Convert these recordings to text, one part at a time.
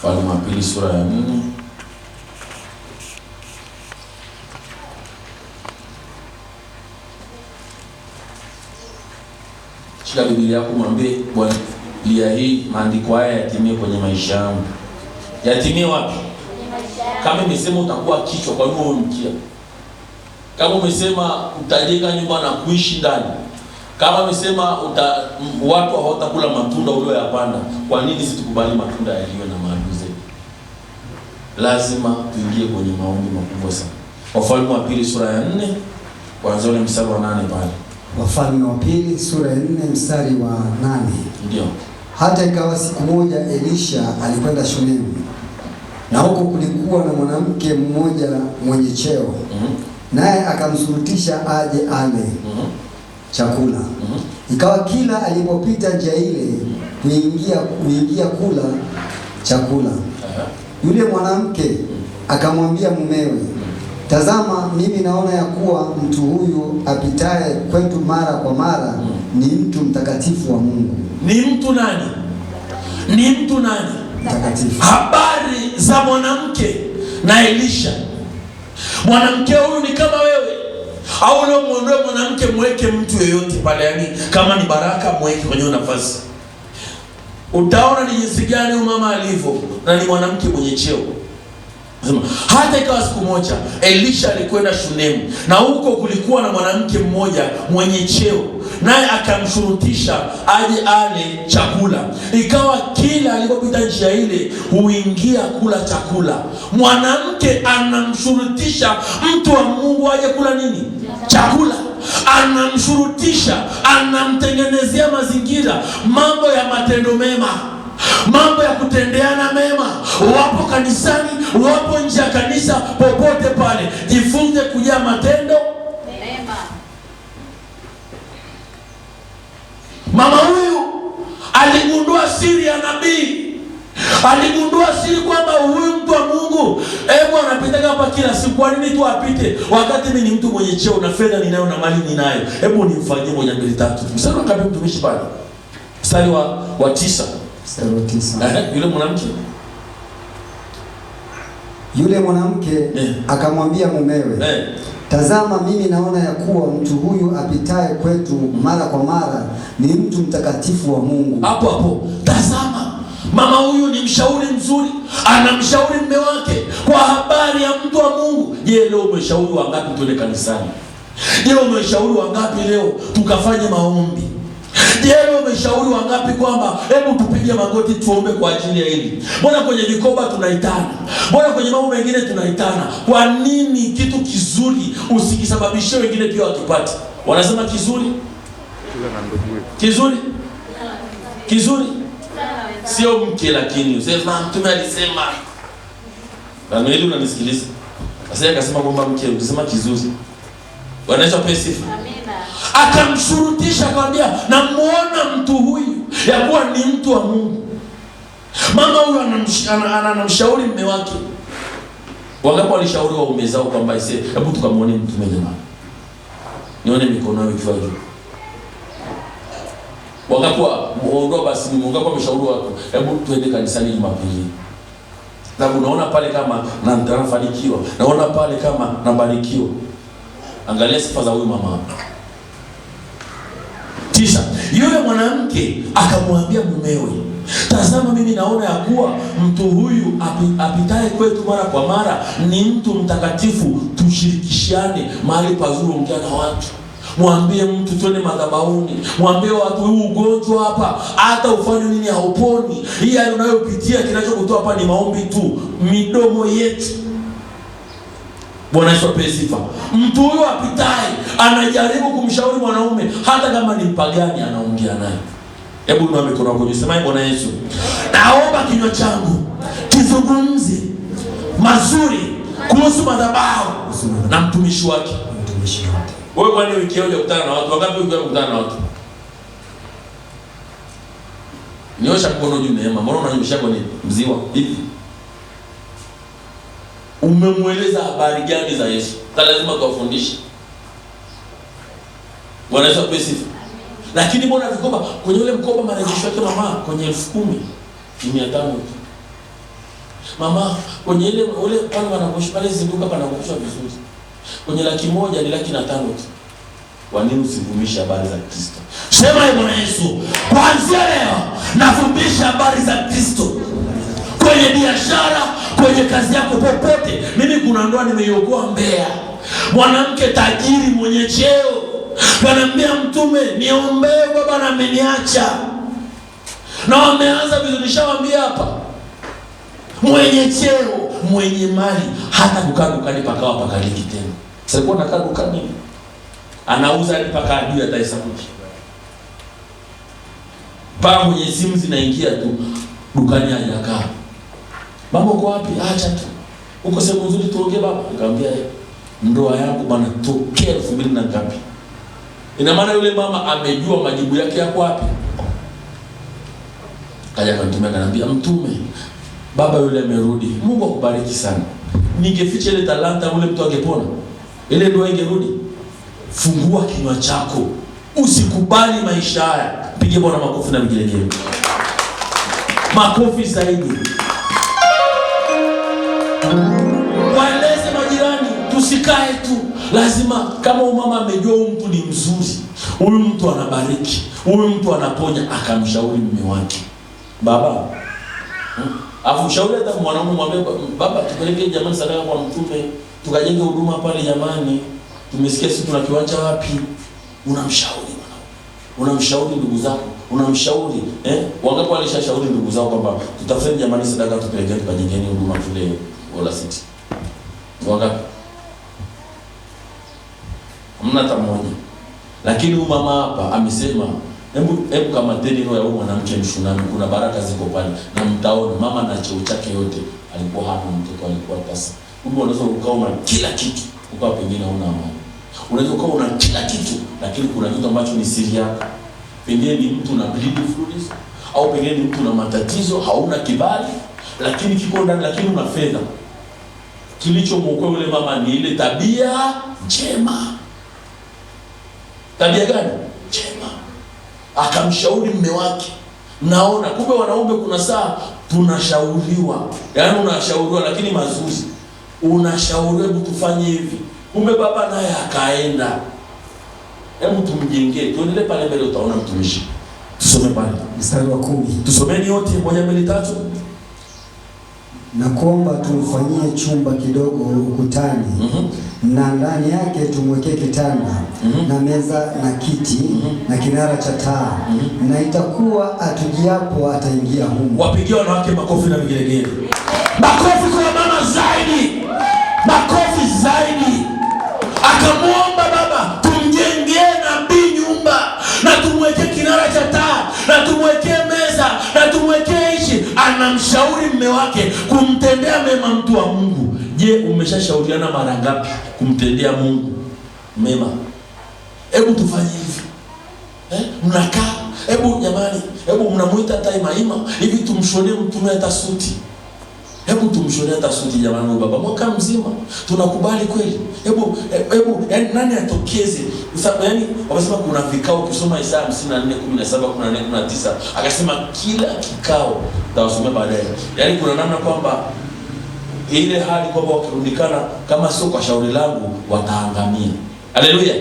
Wafalme wa Pili sura ya 4. Shika Biblia yako, mwambie Bwana, Biblia hii maandiko haya yatimie kwenye maisha yangu. Yatimie wapi? Kwenye maisha yangu. Kama umesema utakuwa kichwa, kwa nini wewe mkia? Kama umesema utajenga nyumba na kuishi ndani, kama umesema watu hawatakula matunda ulioyapanda, kwa nini situkubali matunda yaliyo na maadui zetu? Lazima tuingie kwenye maombi makubwa sana. Wafalme wa Pili sura ya 4 kuanzia ule mstari wa 8 pale. Wafalme wa Pili sura ya 4 mstari wa 8. Ndio. Hata ikawa siku moja Elisha alikwenda Shunemu, na huko kulikuwa na mwanamke mmoja mwenye cheo. Naye akamsurutisha aje ale chakula. Ikawa kila alipopita njia ile kuingia kula chakula, yule mwanamke akamwambia mumewe, tazama, mimi naona ya kuwa mtu huyu apitaye kwetu mara kwa mara ni mtu mtakatifu wa Mungu. Ni mtu nani? Ni mtu nani? Mtakatifu. Habari za mwanamke na Elisha. Mwanamke huyu ni kama wewe, au leo muondoe mwanamke mweke mtu yeyote pale, yani kama ni baraka mweke kwenye nafasi. Utaona ni jinsi gani huyu mama alivyo, na ni mwanamke mwenye cheo. Hata ikawa siku moja Elisha alikwenda Shunemu, na huko kulikuwa na mwanamke mmoja mwenye cheo, naye akamshurutisha aje ale chakula. Ikawa kila alipopita njia ile huingia kula chakula. Mwanamke anamshurutisha mtu wa Mungu aje kula nini? Chakula. Anamshurutisha, anamtengenezea mazingira, mambo ya matendo mema, mambo ya kutendeana mema. Wapo kanisani, wapo nje ya kanisa, popote pale, jifunze kujaa matendo mema. Mama huyu aligundua siri ya nabii. Aligundua siri kwamba huyu mtu wa Mungu, hebu anapita hapa kila siku. Kwa nini tu apite wakati mimi ni mtu mwenye cheo na fedha ninayo na mali ninayo? Hebu nimfanyie 1 2 3. Mstari wa ngapi mtumishi pale? Mstari wa 9. Mstari wa 9. Yule mwanamke akamwambia mumewe, tazama, mimi naona ya kuwa mtu huyu apitaye kwetu mara kwa mara ni mtu mtakatifu wa Mungu. Hapo hapo, tazama, mama huyu ni mshauri mzuri, anamshauri mume wake kwa habari ya mtu wa Mungu. Je, leo umeshauri wangapi tuende kanisani? Je, umeshauri wangapi leo tukafanye maombi? Je, leo umeshauri wangapi kwamba hebu tupige magoti tuombe kwa ajili ya hili? Mbona kwenye vikoba tunaitana? Mbona kwenye mambo mengine tunaitana? Kwa nini kitu kizuri usikisababishe wengine pia watupate? Wanasema kizuri sio mke, lakini usema mtume alisema. Na wewe unanisikiliza? Sasa akasema kwamba mke, unasema kizuri. Wanaitwa pesifu. Akamshurutisha, akamwambia, namuona mtu huyu ya kuwa ni mtu wa Mungu. Mama huyu anamshauri mume wake. Wangapi walishauri waume zao kwamba hebu tukamuone mtume jamani, nione mikono yake ikiwa juu? Wangapi muondoa basi, wangapi wameshauri watu hebu tuende kanisani Jumapili? Na unaona pale kama nafanikiwa, naona pale kama nabarikiwa. Angalia sifa za huyu mama. 9. Yule mwanamke akamwambia mumewe, tazama, mimi naona ya kuwa mtu huyu apitaye kwetu mara kwa mara ni mtu mtakatifu. Tushirikishane mahali pazuri, ongea na watu, mwambie mtu twende madhabahuni, mwambie watu huu ugonjwa hapa hata ufanye nini hauponi. Hii hali unayopitia, kinachokutoa hapa ni maombi tu, midomo yetu. Bwana Yesu apewe sifa. Mtu huyo apitaye anajaribu kumshauri mwanaume, hata kama ni mpagani, anaongea naye. Hebu inua mikono yako juu, sema, Bwana Yesu, naomba kinywa changu kizungumze mazuri kuhusu madhabahu na mtumishi wake. Wewe kwani wiki moja kukutana na watu wangapi? Wiki kukutana na watu? Nyosha mkono juu. Neema, mbona unanyosha kwenye mziwa hivi? Umemweleza habari gani za Yesu? Lazima tuwafundishe. Bwana Yesu apewe sifa. Lakini mbona vikoba kwenye ule mkoba marejesho yake mama kwenye 10,000 ni 500 tu. Mama, kwenye ile ule pale wanakushwa pale zinduka panakushwa vizuri. Kwenye 100,000 ni 500,000 tu. Kwa nini usivumishe habari za Kristo? Sema ye Bwana Yesu, kuanzia leo navumisha habari za Kristo. Kwenye biashara, kwenye kazi yako, popote. Mimi kuna ndoa nimeiokoa Mbeya. Mwanamke tajiri mwenye cheo kanambia Mtume, niombee baba na ameniacha. Na wameanza vizuri, nishawaambia hapa. Mwenye cheo, mwenye mali, hata kukaa dukani pakawa pakaliki tena. Sasa kwa nakaa dukani anauza hadi paka adui atahesabu. Paa mwenye simu zinaingia tu dukani hajakaa. Mama uko wapi? Acha tu. Uko sehemu nzuri tuongee baba. Nikamwambia ndoa yangu bwana tokea 2000 na ngapi. Ina maana yule mama amejua majibu yake yako wapi. Kaja kantumia kanambia Mtume, baba yule amerudi. Mungu akubariki sana. Ningeficha ile talanta ule mtu angepona. Ile ndoa ingerudi. Fungua kinywa chako. Usikubali maisha haya. Pige Bwana makofi na vigelegele. Makofi zaidi. Waeleze majirani, tusikae tu. Lazima kama umama amejua huyu mtu ni mzuri, huyu mtu anabariki, huyu mtu anaponya, akamshauri mume wake. Baba, afu shauri hata mwanamume mwambie baba tupeleke jamani sadaka kwa Mtume, tukajenge huduma pale jamani. Tumesikia sisi tuna kiwanja wapi? Unamshauri mwanangu. Unamshauri ndugu zako, unamshauri wangapi walishashauri ndugu zao kwamba tutafute jamani sadaka tupeleke tukajengeni huduma kule Ola City. Wangapi? Hamna hata mmoja. Lakini huyu mama hapa amesema hebu kama teni roho ya huyu mwanamke mshunami, kuna baraka ziko pale na mtaona mama na cheo chake yote alikuwa hapa, mtoto alikuwa tasa. Kumbe unaweza ukaona kila kitu ukawa pengine hauna amani. Unaweza ukaona kila kitu lakini kuna kitu ambacho ni siri yako. Pengine ni mtu na bleed fluids au pengine ni mtu na matatizo, hauna kibali lakini kiko ndani, lakini una fedha. Kilichomwokoa yule mama ni ile tabia njema. Tabia gani? Njema. Akamshauri mume wake. Naona kumbe wanaume kuna saa tunashauriwa. Yaani unashauriwa lakini mazuri. Unashauriwa tufanye hivi. Kumbe baba naye akaenda. Hebu tumjengee. Tuendelee pale mbele utaona mtumishi. Tusome pale mstari wa 10. Tusomeni yote 1, 2, 3. Na kuomba tumfanyie chumba kidogo ukutani, na ndani yake tumwekee kitanda na meza na kiti na kinara cha taa, na itakuwa atujiapo ataingia humo. Wapigie wanawake makofi na vigelegele. Makofi kwa mama zaidi. Makofi zaidi. Akamuomba baba tumjengee nabii nyumba, na tumwekee kinara cha taa, na tumwekee meza, na tumwekee ishi. Anamshauri mume wake kumtendea mema mtu wa Mungu. Je, umeshashauriana mara ngapi kumtendea Mungu mema? Hebu tufanye hivi. Mnakaa, hebu jamani, hebu mnamuita Taimaima hivi tumshonee Mtume hata suti. Hebu tumshonee hata suti jamani baba. Mwaka mzima tunakubali kweli. Hebu yani nani atokeze? Yaani wamesema kuna vikao, kusoma Isaya 54:17, 14:19. Akasema kila kikao tawasomea baadaye. Yaani kuna namna kwamba ile hali kwamba wakirundikana kama sio kwa shauri langu wataangamia. Haleluya.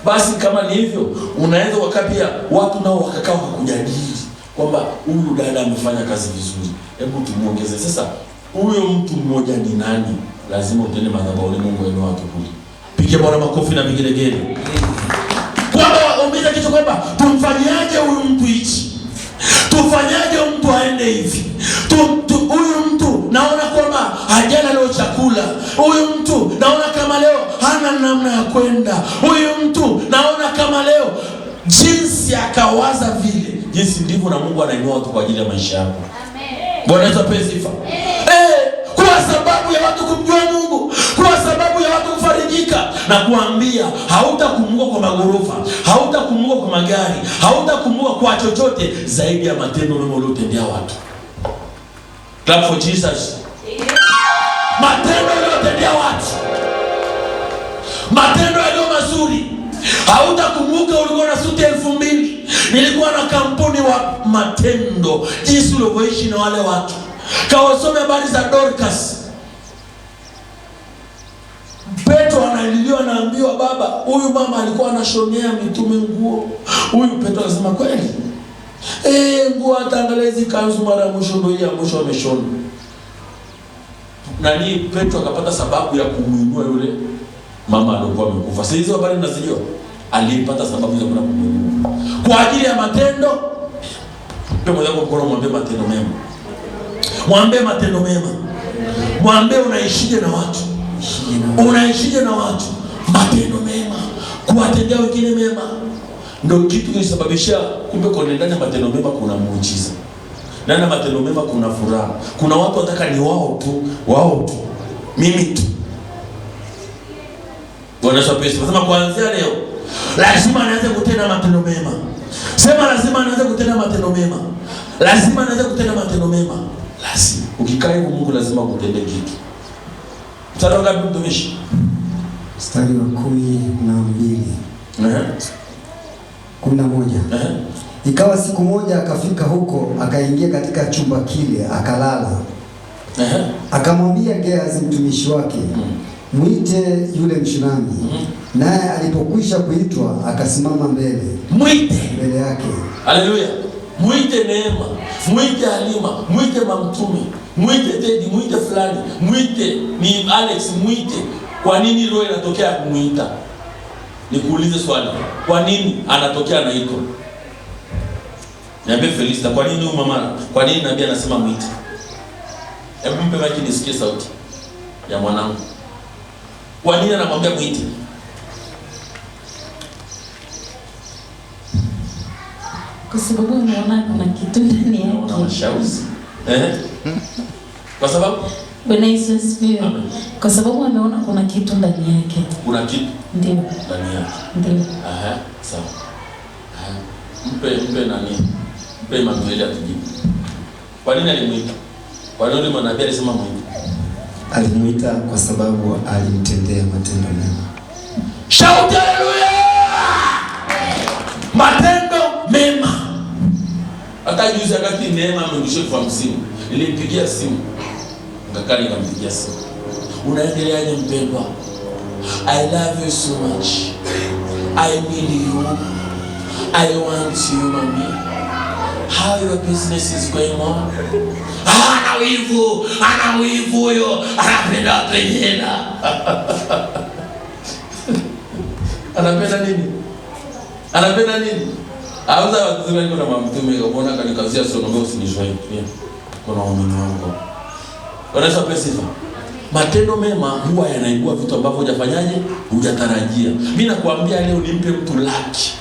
Basi kama ni hivyo, unaweza wakapia watu nao wakakaa kujadili kwamba huyu dada amefanya kazi vizuri. Hebu tumuongeze. Sasa huyo mtu mmoja ni nani? Lazima utende madhabahu Mungu wenu watu kule. Pige Bwana makofi na vigelegele. Kwamba waombe kitu kwamba tumfanyaje huyu mtu hichi? Tufanyaje huyu mtu aende hivi? Huyu mtu naona kwamba hajala leo chakula. Huyu mtu naona kama leo hana namna ya kwenda. Huyu mtu naona kama leo jinsi akawaza vile, jinsi ndivyo na Mungu anainua watu kwa ajili ya maisha yako. Amen. Bwana Yesu apewe sifa. Kwa sababu ya watu kumjua Mungu, kwa sababu ya watu kufarijika, na kuambia hautakumbuka kwa magorofa, hautakumbuka kwa magari, hautakumbuka kwa chochote zaidi ya matendo mema uliyotendea watu. Clap for Jesus. Matendo uliyotendea watu, matendo yaliyo mazuri. Hautakumbuka ulikuwa na suti 2000, nilikuwa na kampuni wa matendo, jinsi ulivyoishi na wale watu. Kawasome habari za Dorcas. Petro analiliwa, anaambiwa baba, huyu mama alikuwa anashonea mitume nguo. Huyu Petro akasema kweli? Nguo ataangalia hizi kanzu mara mwisho ndio hii ya mwisho ameshona. Nani Petro akapata sababu ya kumuinua yule mama alikuwa amekufa. Sasa hizo habari mnazijua. Alipata sababu ya kumuinua. Kwa ajili ya matendo. Pia mmoja wako mkono mwambie matendo mema. Mwambie matendo mema. Mwambie unaishije na watu. Unaishije na watu. Matendo mema. Kuwatendea wengine mema. Ndio kitu kilisababisha kumbe kwa ndani ya matendo mema kuna muujiza. Ndani ya matendo mema kuna furaha. Kuna watu wataka ni wao tu. Mimi tu. Wanasema pesa. Nasema kuanzia leo lazima anaanze kutenda matendo mema. Sema lazima anaanze kutenda matendo mema. Lazima anaanze kutenda matendo mema. Lazima. Ukikaa hivyo Mungu lazima akutendee kitu. Mstari wa ngapi mtumishi? Mstari wa 12. 11. Ikawa siku moja akafika huko, akaingia katika chumba kile, akalala. Akamwambia Gehazi mtumishi wake, mwite yule Mshunami. Naye alipokwisha kuitwa, akasimama mbele yake. Haleluya. Mwite Neema, mwite Halima, mwite Mamtume, mwite Teddy, mwite fulani, mwite ni Alex, mwite. Kwa nini roho inatokea kumuita? Nikuulize swali. Kwa nini anatokea anaitwa? Niambie Felista, kwa nini huyu mama? Kwa nini nabii anasema mwite? Hebu mpe maiki nisikie sauti ya mwanangu. Kwa nini anamwambia mwite? Kwa sababu unaona kuna kitu ndani yake. Unaona shauzi. Kwa sababu Bwana Yesu asifiwe. Kwa sababu ameona kuna kitu ndani yake. Kuna kitu? Ndio. Ndani yake. Ndio. Sawa. Mpe nani? Mpe Manuel atujibu. Kwa nini alimuita? Kwa nini mwanabii alisema mwite? Alimuita kwa sababu alimtendea matendo mema. Shout haleluya! Matendo mema. Hata juzi wakati Neema amemshika kwa msimu, nilimpigia simu. Ngakari nikampigia simu. Unaendeleaje mpendwa? I love you so much. I need you. I want you, mommy. How your business is going on? Ana wivu huyo. Anapenda watu wengine. Anapenda nini? Anapenda nini? Auza watu wengi na Mamtume unaona kanikazia songo usinishwe. Kuna umini wangu. Wanaweza pesifa. Matendo mema huwa yanaibua vitu ambavyo hujafanyaje? Hujatarajia. Mimi nakwambia leo nimpe mtu laki.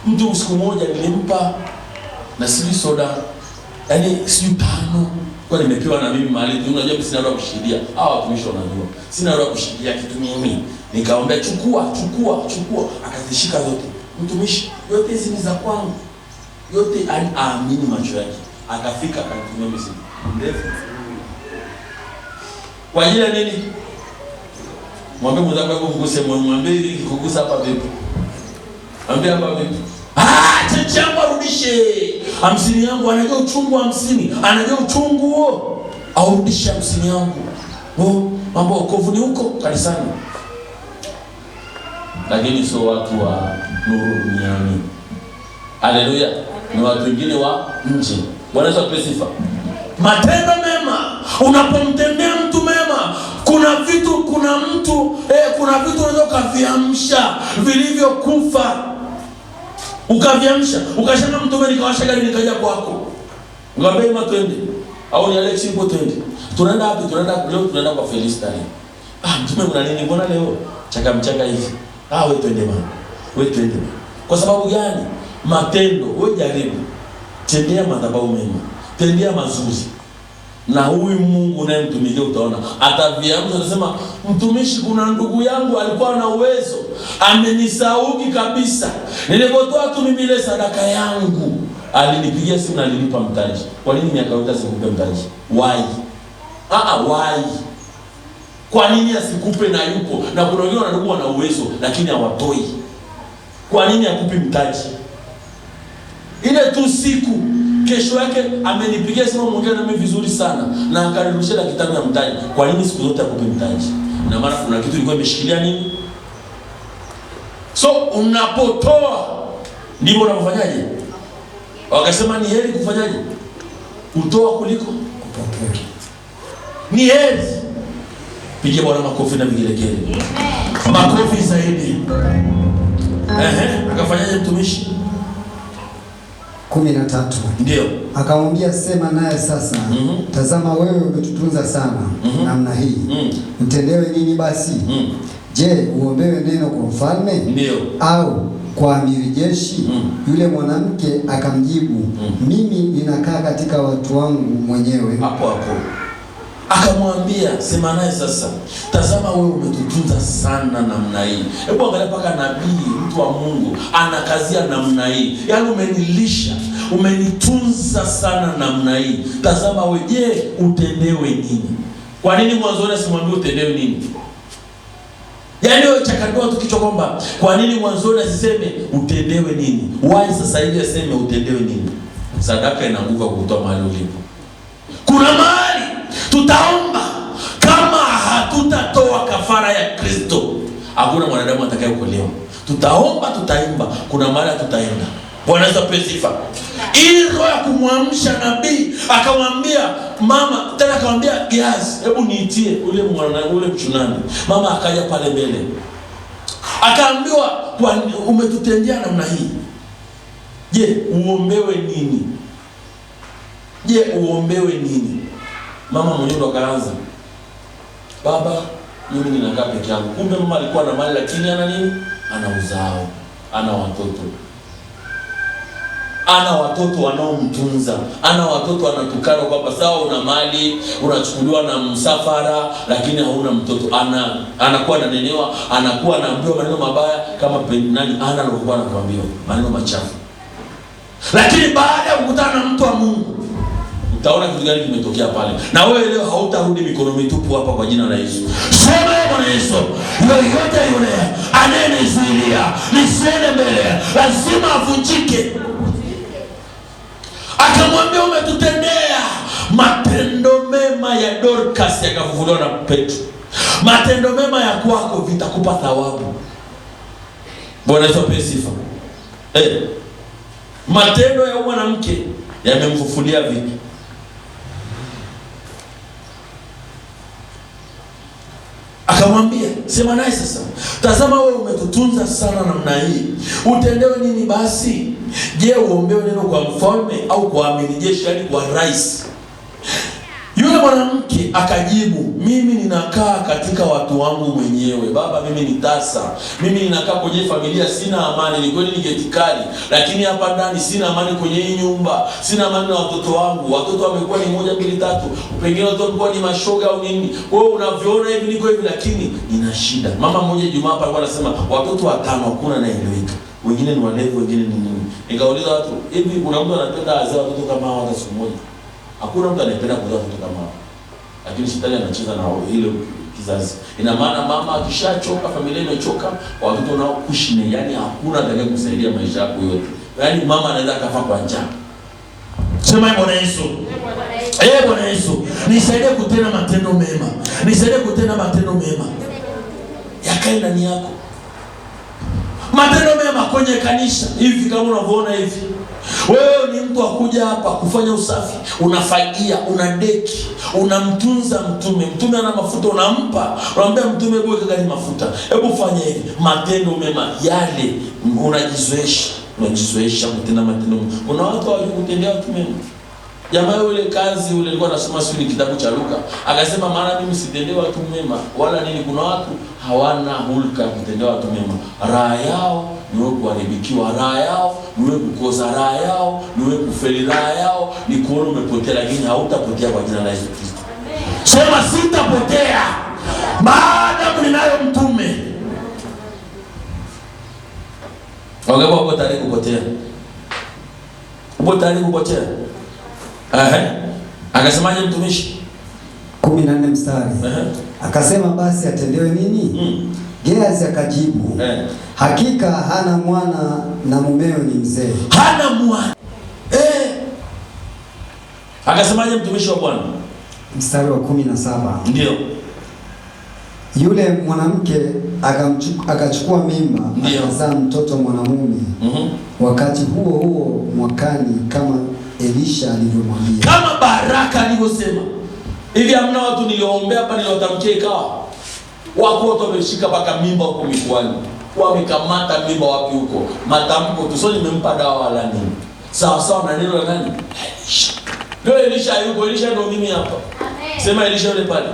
Mtu siku moja nilimpa na sisi soda. Yaani siyo 5. Kwa nimepewa na mimi mahali. Unajua sina roho kushidia. Hawa watumishi wanajua. Sina roho kushidia kitu mimi. Nikaomba chukua. Akazishika zote. Mtumishi, yote hizi ni za kwangu. Yote aamini macho yake. Akafika akanitumia message ndefu. Kwa ajili ya nini? Mwambie mzako wako kuguse, mwambie ili kugusa hapa vipi? Mwambie hapa vipi? Chachamba rudishe. 50 yangu, anajua uchungu wa 50. Anajua uchungu huo. Au rudisha 50 yangu. Mambo wokovu ni huko kanisani. Lakini sio watu wa nuru duniani. Haleluya. Ni watu wengine wa nje. Bwana Yesu asifiwe sifa. Matendo mema, unapomtendea mtu mema, kuna vitu unaweza ukaviamsha vilivyokufa. Ukaviamsha, ukashanga mtume nikawasha gari nikaja kwako. Ngambie ima twende. Au ni Alex ipo twende. Tunaenda wapi? Tunaenda kwa Felista. Mtume kuna nini? Mbona leo chaka hivi? Wewe twende bana. Kwa sababu gani? Matendo, wewe jaribu. Tendea madhabahu mema. Tendea mazuri. Na huyu Mungu unayemtumikia utaona ataviamsha. Anasema mtumishi, kuna ndugu yangu alikuwa na uwezo, amenisauki kabisa. Nilipotoa tu mimi ile sadaka yangu, alinipigia simu na alinipa mtaji. Kwa nini miaka yote asikupe mtaji? Why? Why? Kwa nini asikupe na yupo? Na kuna wengine wanadugua na uwezo lakini hawatoi. Kwa nini akupi mtaji? Ile tu siku Kesho yake amenipigia simu, mwongea na mimi vizuri sana na akanirudishia laki 5 ya mtaji. Kwa nini siku zote akupe mtaji? Na maana kuna kitu ilikuwa imeshikilia nini? So unapotoa ndivyo unafanyaje? Wakasema ni heri kufanyaje? Kutoa kuliko kupokea. Ni heri. Pigie Bwana makofi na vigelegele. Makofi zaidi. Akafanyaje mtumishi? 13. Ndio. Akamwambia, sema naye sasa. Tazama wewe umetutunza sana namna hii. Mtendewe nini basi? Je, uombewe neno kwa mfalme? Ndio. Au kwa amiri jeshi? Yule mwanamke akamjibu, mimi ninakaa katika watu wangu mwenyewe. Hapo akamwambia, sema naye sasa. Tazama wewe umetutunza sana namna hii. Hebu angalia paka nabii, mtu wa Mungu anakazia namna hii. Yaani umenilisha, umenitunza sana namna hii. Tazama wewe, je, utendewe nini? Kwa nini mwanzo asimwambie utendewe nini? Yaani wewe chakandua tu kichwa kwamba kwa nini mwanzo asiseme utendewe nini? Why sasa hivi aseme utendewe nini? Sadaka ina nguvu kutoa mahali ulipo. Kuna mahali tutaomba kama hatutatoa kafara ya Kristo, hakuna mwanadamu atakayeokolewa. Tutaomba, tutaimba, kuna mahali tutaenda. Bwana Yesu apewe sifa. Ili roho ya kumwamsha nabii akamwambia mama, tena akamwambia Gehazi, hebu niitie ule mchunani. Mama akaja pale mbele. Akaambiwa, umetutendea namna hii. Je, uombewe nini? Je, uombewe nini? Mama mwenyewe akaanza, baba, mimi ninakaa peke yangu. Kumbe mama alikuwa na mali, lakini ana nini? Ana uzao, ana watoto. Ana watoto wanaomtunza, ana watoto wanatukana kwamba sawa una mali, unachukuliwa na msafara, lakini hauna mtoto. Anakuwa ananenewa, anakuwa anaambiwa maneno mabaya kama nani alikuwa anakuambiwa maneno machafu. Lakini baada ya kukutana na mtu wa Mungu, utaona kitu gani kimetokea pale. Na wewe leo hautarudi mikono mitupu hapa kwa jina la Yesu. Sema Bwana Yesu, yoyote yule anayenizuilia nisiende mbele, lazima avunjike. Akamwambia, umetutendea matendo mema ya Dorcas yakafufuliwa na Petro. Matendo mema ya kwako vitakupa thawabu. Bwana Yesu apewe sifa. Matendo ya mwanamke yamemfufulia vipi? Akamwambia, sema naye sasa. Tazama wewe umetutunza sana namna hii. Utendewe nini basi? Je, uombewe neno kwa mfalme au kwa amiri jeshi, yaani kwa rais? Yule mwanamke akajibu, mimi ninakaa katika watu wangu mwenyewe. Baba, mimi ni tasa. Mimi ninakaa kwenye familia, sina amani. Ni kweli ni getikali, lakini hapa ndani sina amani kwenye hii nyumba. Sina amani na watoto wangu. Watoto wamekuwa ni 1, 2, 3. Pengine watoto wamekuwa ni mashoga au nini. Kwa hiyo unavyoona hivi niko hivi, lakini nina shida. Mama mmoja Ijumaa hapa alikuwa anasema watoto 5 hakuna anaeleweka. Wengine ni walevu, wengine ni nini. Nikauliza watu, hivi kuna mtu anapenda azaa watoto kama hao hata siku moja? Hakuna mtu anayependa kuzaa watoto kama hao. Lakini shetani anacheza na ile kizazi. Ina maana mama akishachoka, familia imechoka, watoto nao kushine, yani hakuna atakaye kusaidia maisha yako yote. Yaani mama anaweza kafa kwa njaa. Sema Bwana Yesu. Bwana Yesu, nisaidie kutenda matendo mema. Nisaidie kutenda matendo mema. Yakae ndani yako. Matendo mema kwenye kanisa hivi kama unavyoona hivi. Wewe ni mtu akuja hapa kufanya usafi, unafagia, unadeki, unamtunza mtume. Mtume ana mafuta, unampa. Unamwambia mtume, hebu weka gani mafuta. Hebu fanya hivi. Matendo mema yale unajizoesha kutenda matendo mema. Kuna watu hawajui kutendea watu mema. Jamaa yule kazi yule alikuwa anasoma sio kitabu cha Luka. Akasema maana mimi sitendea watu mema wala nini. Kuna watu hawana hulka kutendea watu mema. Raha yao ni wewe kuharibikiwa, raha yao ni wewe kukosa, raha yao ni wewe kufeli, raha yao ni kuona umepotea, lakini hautapotea kwa jina la Yesu Kristo. Sema sitapotea maadamu ninayo mtume. Wangapo uko tayari kupotea? Uko tayari kupotea? Akasemaje mtumishi? 14 mstari. Akasema basi atendewe nini? Gehazi akajibu, hakika hana mwana na mumeo ni mzee. Hana mwana. Akasemaje mtumishi wa Bwana? Mstari wa 17. Ndio. Yule mwanamke akachukua mimba, akazaa mtoto mwanamume. Wakati huo huo mwakani, kama Elisha alivyomwambia. Kama Baraka alivyosema. Hivi hamna watu niliombea hapa niliotamkia ikawa wako wote wameshika mpaka mimba huko mikoani. Wamekamata mimba wapi huko? Matamko tu, sio nimempa dawa wala nini. Sawa sawa na neno la nani? Elisha. Ndio Elisha yuko, Elisha ndio mimi hapa. Amen. Sema Elisha yule pale.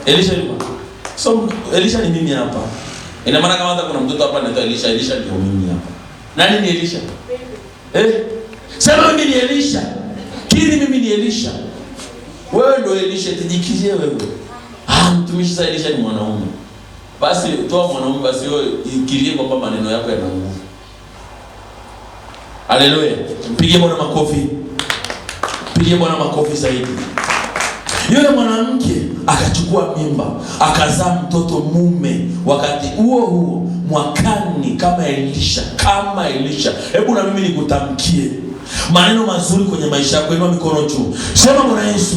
Elisha yuko. So Elisha ni mimi hapa. Ina maana kama hata kuna mtoto hapa anaitwa Elisha, Elisha ndio mimi hapa. Nani ni Elisha? Sema mimi ni Elisha. Kiri mimi ni Elisha. Wewe ndio Elisha, tujikizie wewe. Mtumishi sasa Elisha ni mwanaume. Basi toa mwanaume basi wewe ikirie kwamba maneno yako yana nguvu. Haleluya. Mpigie Bwana makofi. Mpigie Bwana makofi zaidi. Yule mwanamke akachukua mimba, akazaa mtoto mume. Wakati huo huo mwakani, kama Elisha. Hebu na mimi nikutamkie maneno mazuri kwenye maisha yako. Inua mikono juu. Sema Bwana Yesu,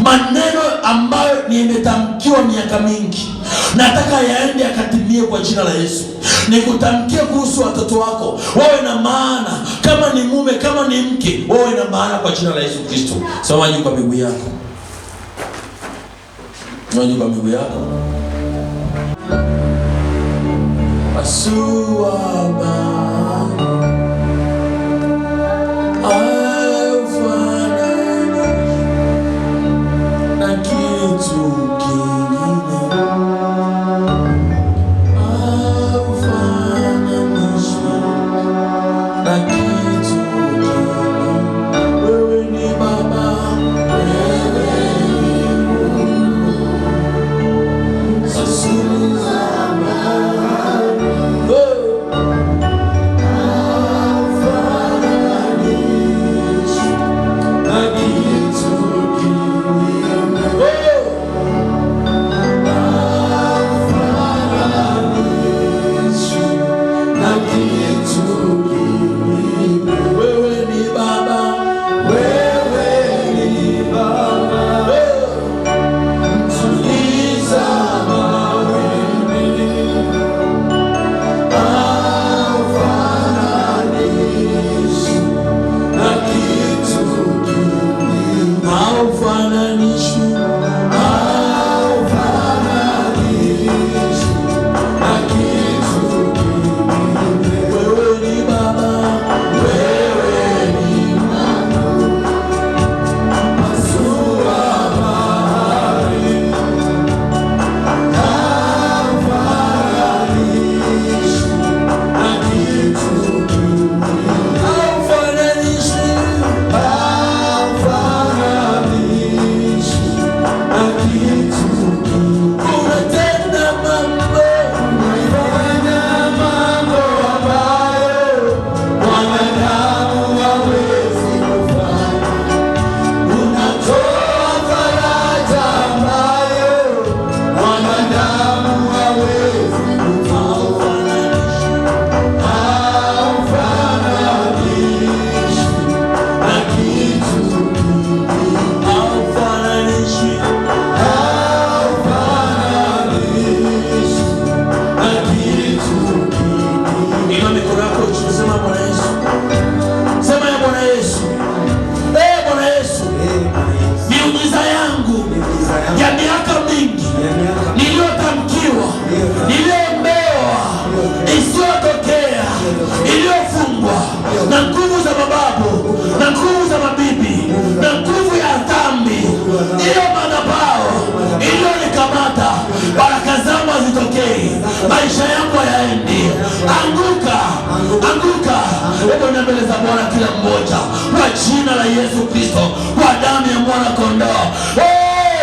maneno ambayo nimetamkiwa miaka mingi, nataka yaende yakatimie kwa jina la Yesu. Nikutamkie kuhusu watoto wako, wawe na maana. Kama ni mume, kama ni mke, wawe na maana kwa jina la Yesu Kristo. Soma juu kwa miguu yako. Soma juu kwa miguu yako. Asuwa maisha yako yaende. Anguka. Hebu mbele za Bwana kila mmoja kwa jina la Yesu Kristo, kwa damu ya mwana kondoo.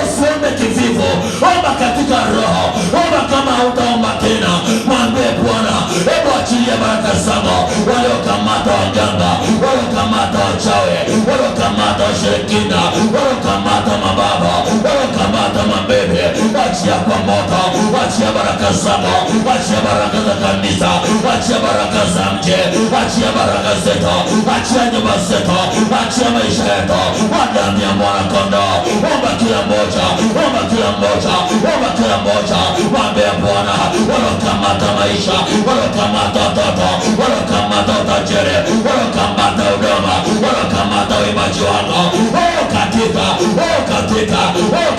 Usiombe kivivu, omba katika roho. Omba kama hautaomba tena, mwambie Bwana, hebu achilia baraka zako. Waliokamata waganga, waliokamata wachawi, waliokamata washirikina, waliokamata mababa, waliokamata mabebe, achia kwa moto. Achia baraka zako, achia baraka za kanisa, achia baraka za mje, achia baraka zetu, achia nyumba zetu, achia maisha yetu kwa damu ya mwana kondoo. Omba kila mmoja, omba kila mmoja, omba kila mmoja. Mwambie Bwana, walokamata maisha, walokamata watoto, walokamata utajiri, walokamata huduma, walokamata uimbaji wako,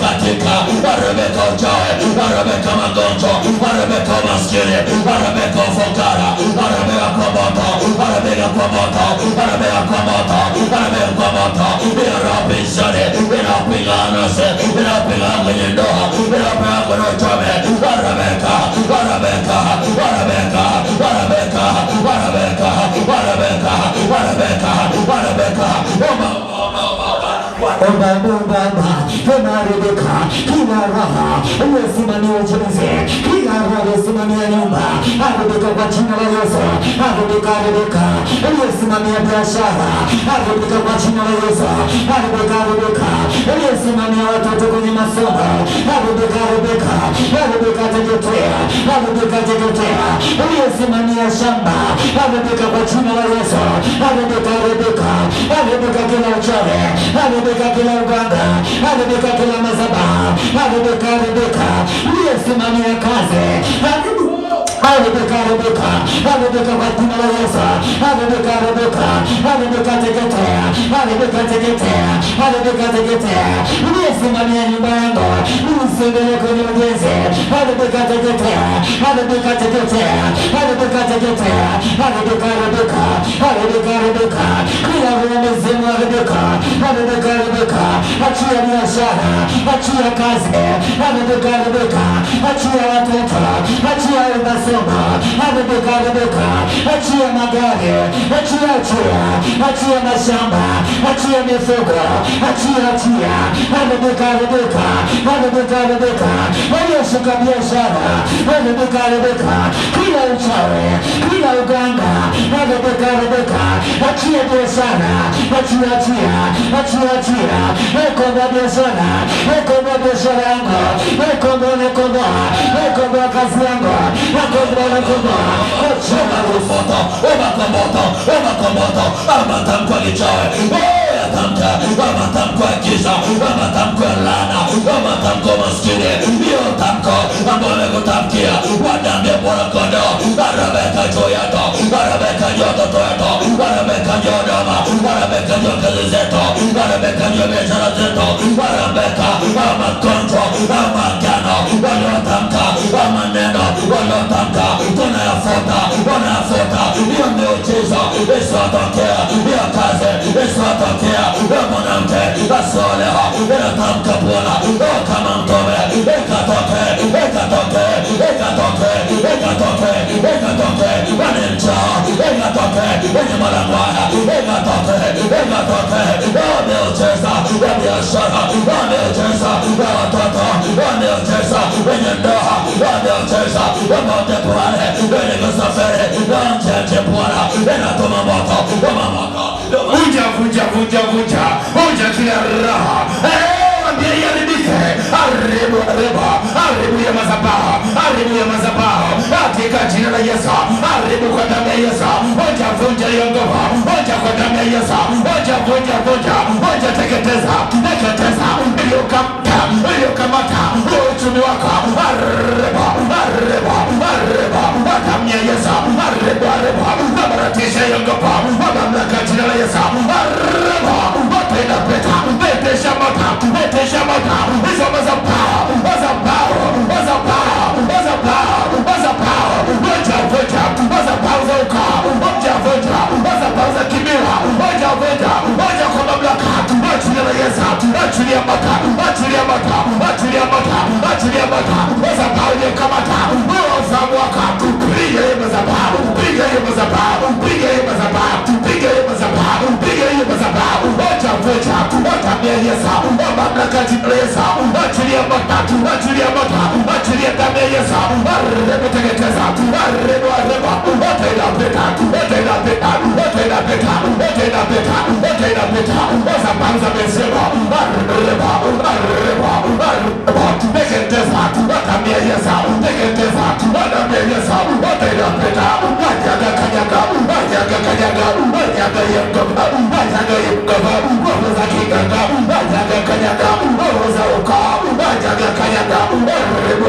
katika warebeka uchawi, warebeka magonjwa, warebeka umaskini, warebeka ufukara, warebeka kwa moto, warebeka kwa moto, warebeka kwa moto, warebeka kwa moto. Inapinzani, inapingana nasi, inapingana kwenye ndoa, inapingana kwenye uchumi. Warebeka, warebeka, warebeka, warebeka, warebeka, warebeka, warebeka, warebeka. Rebeka, kila raha umesimamia ujenzi, kila raha umesimamia nyumba, Rebeka kwa jina la Yesu, Rebeka umesimamia biashara, Rebeka kwa jina la Yesu, Rebeka umesimamia watoto kwenye masomo, Rebeka tegetea, umesimamia shamba, Rebeka kwa jina la Yesu, Rebeka kila uchawi, Rebeka kila uganga, Rebeka kila mazabaha, Rebeka uliyesimamia kazi, Rebeka kwa jina la Yesu, Rebeka tegetea, uliyesimamia nyumba yangu, usiendelee kwenye ujenzi, Rebeka tegetea, kila uamuzimu wa Rebeka, achia biashara, achia kazi, Rebeka, achia watoto, achia masomo, Rebeka, achia magari, achia mashamba, achia mifugo, achia, Rebeka, walioshuka biashara, Rebeka, kila uchawi, kila uganga, Rebeka, achia biashara, achia, ekomba biashara, yangu, ekomba kazi yangu, matamko ya kichawi, matamko ya giza, matamko ya laana, matamko ya maskini, hiyo tamko ambayo amekutamkia kwa damu ya mwana kondoo. Rebeka juu yetu, Rebeka juu ya watoto wetu, Rebeka juu ya huduma, Rebeka juu ya kazi zetu, Rebeka juu ya biashara zetu, Rebeka magonjwa, magano waliotamka, maneno waliotamka, tunayafuta. Hiyo miujiza isiwatokea, hiyo kazi isiwatokea, hiyo mwanamke asiolewa, inatamka Bwana kama mtume, ikatoke, wane njaa, wenye malango haya, wameucheza wa biashara, wameucheza wa watoto, wameucheza wenye ndoa, wameucheza wamote Bwana, wenye kusafiri nje Bwana, inatuma moto. Vunja kila raha, ambia iharibike, haribu ya mazabahu, katika jina la Yesu, haribu kwa damu ya Yesu, vunja hiyo ngoma, kwa damu ya Yesu, vunja, teketeza, iliyokamata uchumi wako, kwa damu ya Yesu, nabaratisha hiyo ngoma, kwa mamlaka jina la Yesu, petesha mota, hizo mazabahu, mazabahu za ukoo, mazabahu za kimila, kwa mamlaka jina la Yesu, achilia mota, mazabahu iliyokamata uzamu wako, piga hiyo mazabahu, Yesu, mamlaka jina la Yesu, achilia mota, achilia damu ya Yesu, teketeza, mazabahu za Beelzebub, teketeza, wakamyeyeza, teketeza, wanamyeyeza, watainapeta, wajaga kanyaga, wajaga kanyaga, wajaga yemgaba, wajaga yemgaba, wabuza kiganga, wajaga kanyaga, wabuza uka, wajaga kanyaga, waribu,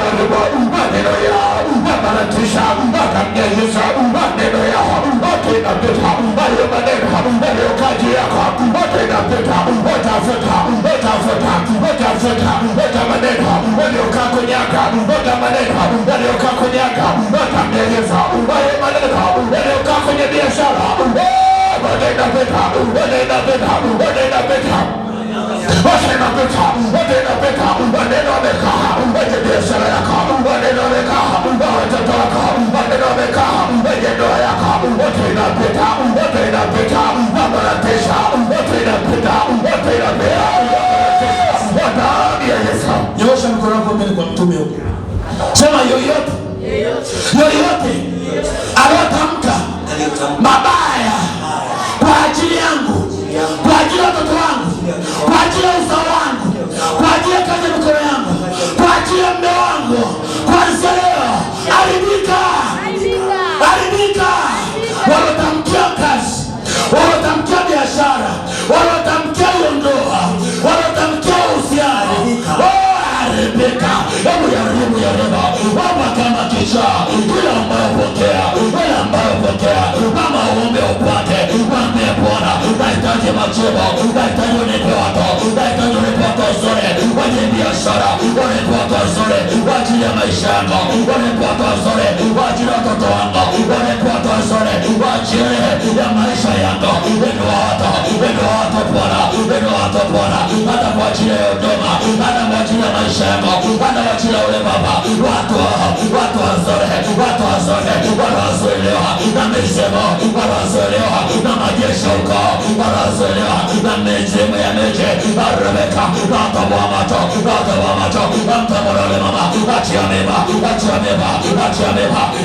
maneno yao, wabaratisha, wakamyeyeza, maneno yao, watainapeta, wale maneno, wale kaji yako, watainapeta, watafuta, wata maneno, waliokaa kwenyaga, wata maneno, waliokaa kwenyaga, watamyeyeza, wale maneno, waliokaa kwenye biashara, watainapeta, watainapeta, watainapeta, watainapeta, watainapeta, maneno wamekaa, waje biashara yako, maneno wamekaa, watoto wako, maneno wamekaa, waje ndoa yako, watainapeta, watainapeta, wabaratisha, watainapeta, watainapeta, nyosha mkono wako mbele kwa mtume huko. Sema yoyote alotamka mabaya kwa ajili yangu, kwa ajili ya watoto wangu, kwa ajili ya uzao wangu, kwa ajili ya kazi ya mikono yangu, kwa ajili ya mume wangu, kuanzia leo haribika, haribika. Walotamkia kazi, walotamkia biashara, walotamkia ndoa, walotamkia uhusiano, haribika. Hebu jaribu wama kama kisha ila ambayo pokea, ila ambayo pokea, mama uombe upate, mwambie Bwana nahitaji majibu, nahitaji unipe watu, nahitaji unipe watu wazuri wenye biashara, unipe watu wazuri kwa ajili ya maisha yangu, unipe watu wazuri kwa ajili ya watoto wangu, unipe watu wazuri kwa ajili ya maisha yangu. Inua watu Bwana, inua watu Bwana, hata kwa ajili ya huduma, hata kwa ajili ya maisha yangu, hata kwa ajili ya ule baba, watu wazuri, watu wanaozoelewa na misemo, wanaozoelewa na majeshi huko, wanaozoelewa na mizimu ya miji, Rebeka, wataboa macho, mtamwona ule mama, achia mimba,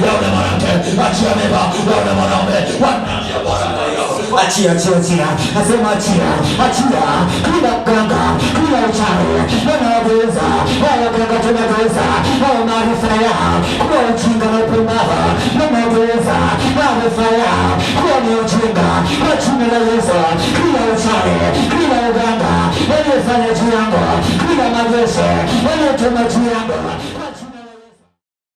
ya ule mwanamke, achia mimba, ya ule mwanaume, wanaambia Bwana achia, nasema achia, kila mganga, kila uchawi, wanaweza, waganga tunaweza, wao maarifa yao, kwa ujinga na upumbavu, wanaweza, maarifa yao, kwa ni ujinga, kwa jina la Yesu, kila uchawi, kila uganga, waliofanya juu yangu, kila majeshi, waliotuma juu yangu,